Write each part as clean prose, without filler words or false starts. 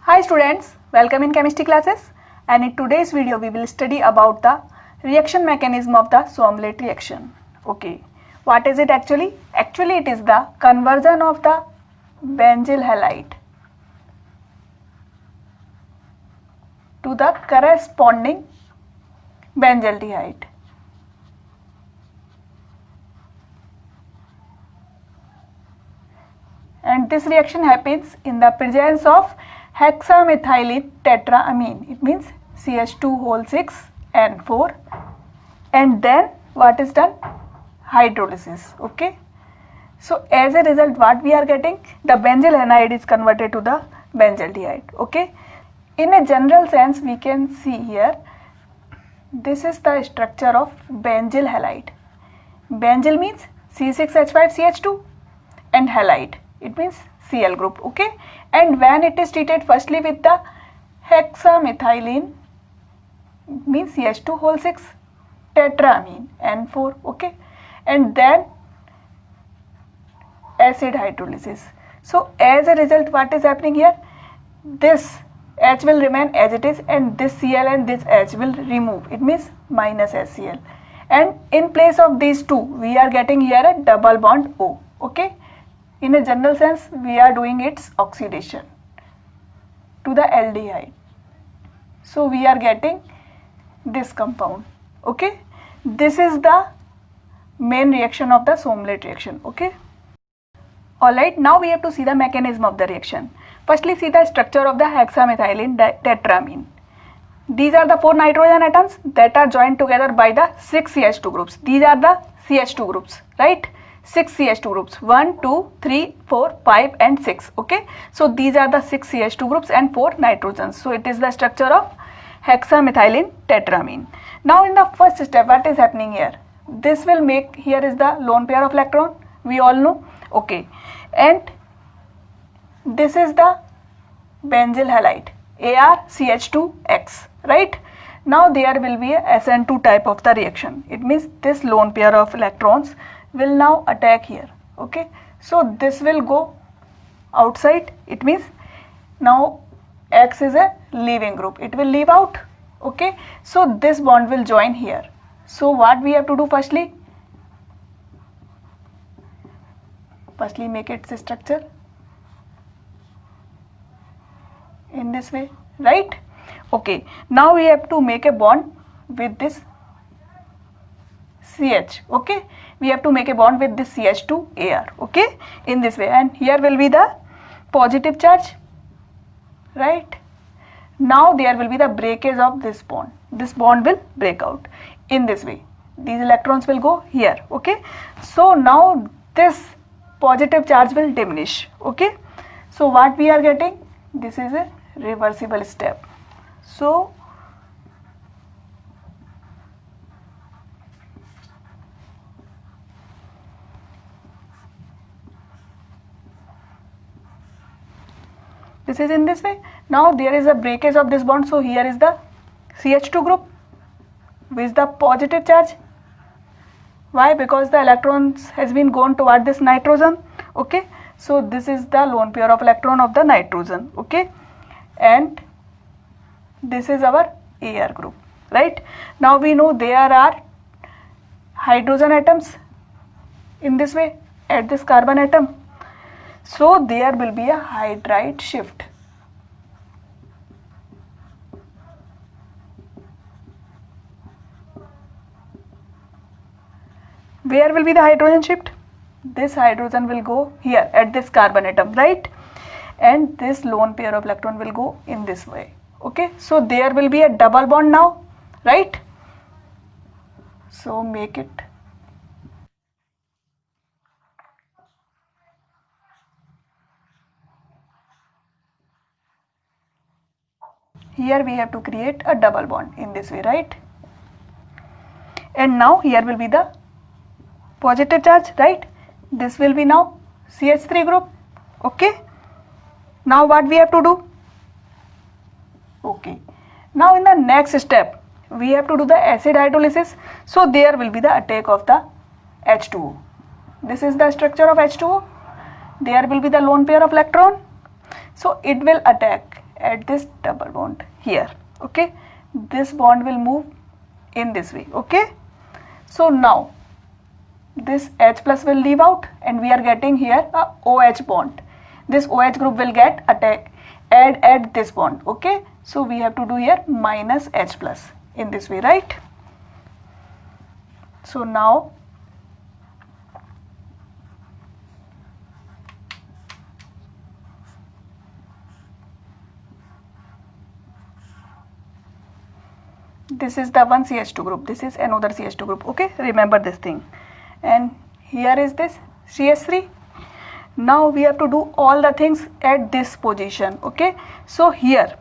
Hi students, welcome in chemistry classes, and in today's video we will study about the reaction mechanism of the Somerlet reaction. Okay, what is it actually? Actually it is the conversion of the benzyl halide to the corresponding benzaldehyde. And this reaction happens in the presence of hexamethylene tetraamine. It means CH2 6N4, and then what is done? Hydrolysis. Okay. So as a result, what we are getting? The benzyl halide is converted to the benzaldehyde. Okay. In a general sense, we can see here. This is the structure of benzyl halide. Benzyl means C6H5CH2 and halide. It means Cl group, okay? And when it is treated firstly with the hexamethylene, means CH2 tetraamine N4, okay? And then acid hydrolysis. So as a result, what is happening here? This H will remain as it is, and this Cl and this H will remove. It means minus HCl. And in place of these two, we are getting here a double bond O, okay? In a general sense, we are doing its oxidation to the aldehyde. So we are getting this compound, okay? This is the main reaction of the Somerlet reaction, okay? Alright, now we have to see the mechanism of the reaction. Firstly, see the structure of the hexamethylene tetraamine. These are the 4 nitrogen atoms that are joined together by the 6 CH2 groups. These are the CH2 groups, right? 6 CH2 groups, 1, 2, 3, 4, 5 and 6, okay? So these are the 6 CH2 groups and 4 nitrogens. So it is the structure of hexamethylene tetraamine. Now in the first step, what is happening here? This will make, here is the lone pair of electron, we all know, okay? And this is the benzyl halide, ArCH2X, right? Now there will be a SN2 type of the reaction. It means this lone pair of electrons will now attack here, okay? So this will go outside. It means now X is a leaving group, it will leave out, okay? So this bond will join here. So what we have to do firstly make its structure in this way, right? Okay, now we have to make a bond with this CH, okay? We have to make a bond with this CH2Ar, okay? In this way, and here will be the positive charge, right? Now there will be the breakage of this bond. This bond will break out in this way. These electrons will go here, okay? So now this positive charge will diminish, okay? So what we are getting? This is a reversible step. So this is in this way. Now there is a breakage of this bond. So here is the CH2 group with the positive charge. Why? Because the electrons has been gone toward this nitrogen, okay? So this is the lone pair of electron of the nitrogen, okay? And this is our Ar group, right? Now we know there are hydrogen atoms in this way at this carbon atom. So there will be a hydride shift. Where will be the hydrogen shift? This hydrogen will go here at this carbon atom, right? And this lone pair of electron will go in this way, okay? So there will be a double bond now, right? So make it. Here we have to create a double bond in this way, right? And now here will be the positive charge, right? This will be now CH3 group, okay? Now what we have to do? Okay. Now in the next step, we have to do the acid hydrolysis. So there will be the attack of the H2O. This is the structure of H2O. There will be the lone pair of electron. So it will attack at this double bond here. Okay, this bond will move in this way. Okay, so now this H plus will leave out and we are getting here a OH bond. This OH group will get add at this bond. Okay, so we have to do here minus H plus in this way, right? So now this is the one CH2 group, this is another CH2 group. Okay, remember this thing. And here is this CH3. Now we have to do all the things at this position. Okay, so here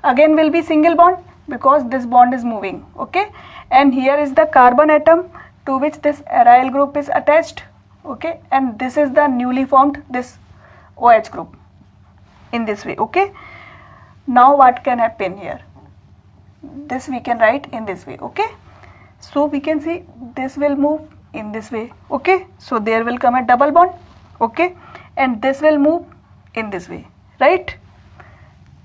again will be single bond because this bond is moving. Okay, and here is the carbon atom to which this aryl group is attached. Okay, and this is the newly formed this OH group in this way. Okay, now what can happen here? This we can write in this way. Okay, so we can see this will move in this way. Okay, so there will come a double bond. Okay, and this will move in this way, right?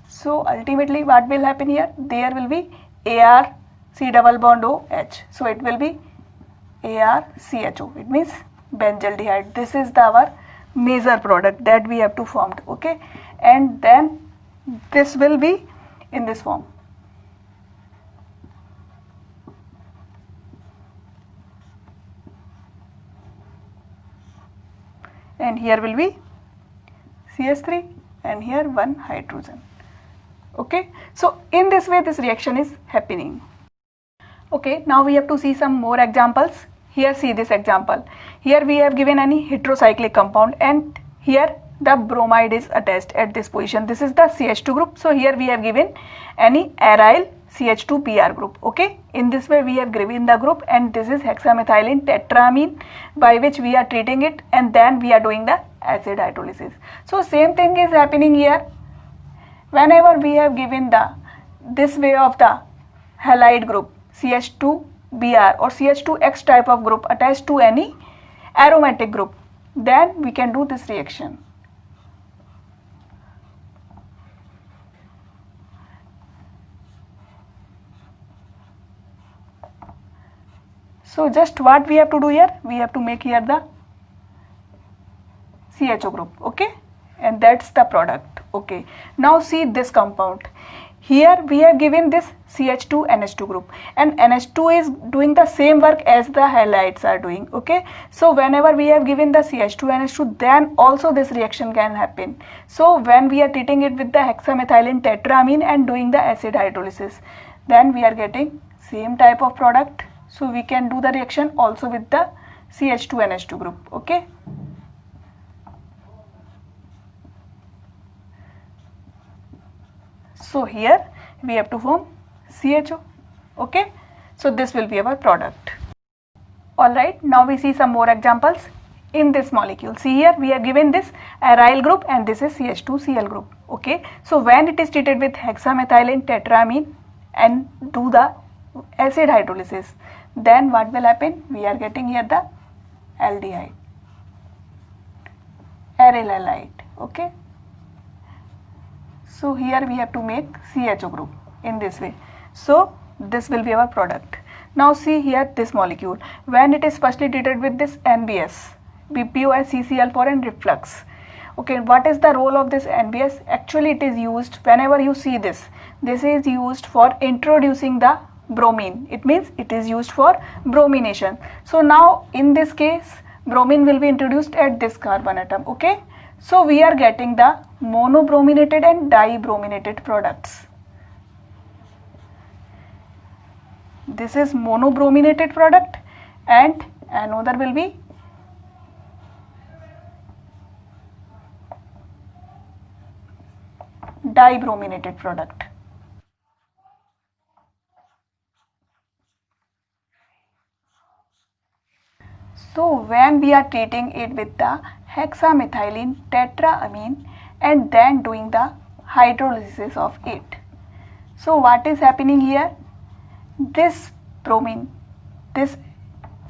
So ultimately what will happen here? There will be AR C double bond OH, so it will be ArCHO. It means benzaldehyde. This is our major product that we have to form. Okay, and then this will be in this form. And here will be CH3 and here one hydrogen. Okay, so in this way this reaction is happening. Okay, now we have to see some more examples. Here see this example. Here we have given any heterocyclic compound and here the bromide is attached at this position. This is the CH2 group. So here we have given any aryl CH2Br group. Okay, in this way we have given the group and this is hexamethylene tetramine by which we are treating it and then we are doing the acid hydrolysis. So same thing is happening here. Whenever we have given the this way of the halide group CH2Br or CH2X type of group attached to any aromatic group, then we can do this reaction. So just what we have to do here, we have to make here the CHO group. Okay, and that's the product. Okay, now see this compound. Here we have given this CH2NH2 group and NH2 is doing the same work as the halides are doing. Okay, so whenever we have given the CH2NH2, then also this reaction can happen. So when we are treating it with the hexamethylene tetramine and doing the acid hydrolysis, then we are getting same type of product. So we can do the reaction also with the CH2NH2 group. Okay, so here we have to form CHO. Okay, so this will be our product. Alright, now we see some more examples in this molecule. See here we have given this aryl group and this is CH2Cl group. Okay, so when it is treated with hexamethylene tetramine and do the acid hydrolysis, then what will happen? We are getting here the aldehyde, aryl halide. Okay, so here we have to make CHO group in this way. So this will be our product. Now see here this molecule. When it is firstly treated with this NBS, BPOS CCl4 and reflux. Okay, what is the role of this NBS? Actually it is used whenever you see this. This is used for introducing the bromine. It means it is used for bromination. So now in this case bromine will be introduced at this carbon atom. Okay, so we are getting the monobrominated and dibrominated products. This is monobrominated product and another will be dibrominated product. So when we are treating it with the hexamethylene tetramine and then doing the hydrolysis of it, so what is happening here? This bromine, this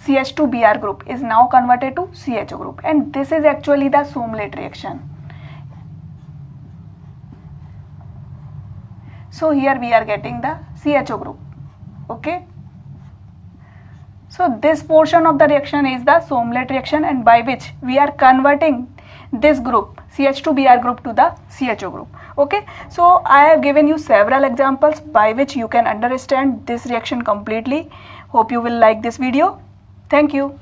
CH2Br group is now converted to CHO group and this is actually the Soumlet reaction. So here we are getting the CHO group. Okay. So this portion of the reaction is the Sohmlett reaction, and by which we are converting this group CH2Br group to the CHO group. Okay, so I have given you several examples by which you can understand this reaction completely. Hope you will like this video. Thank you.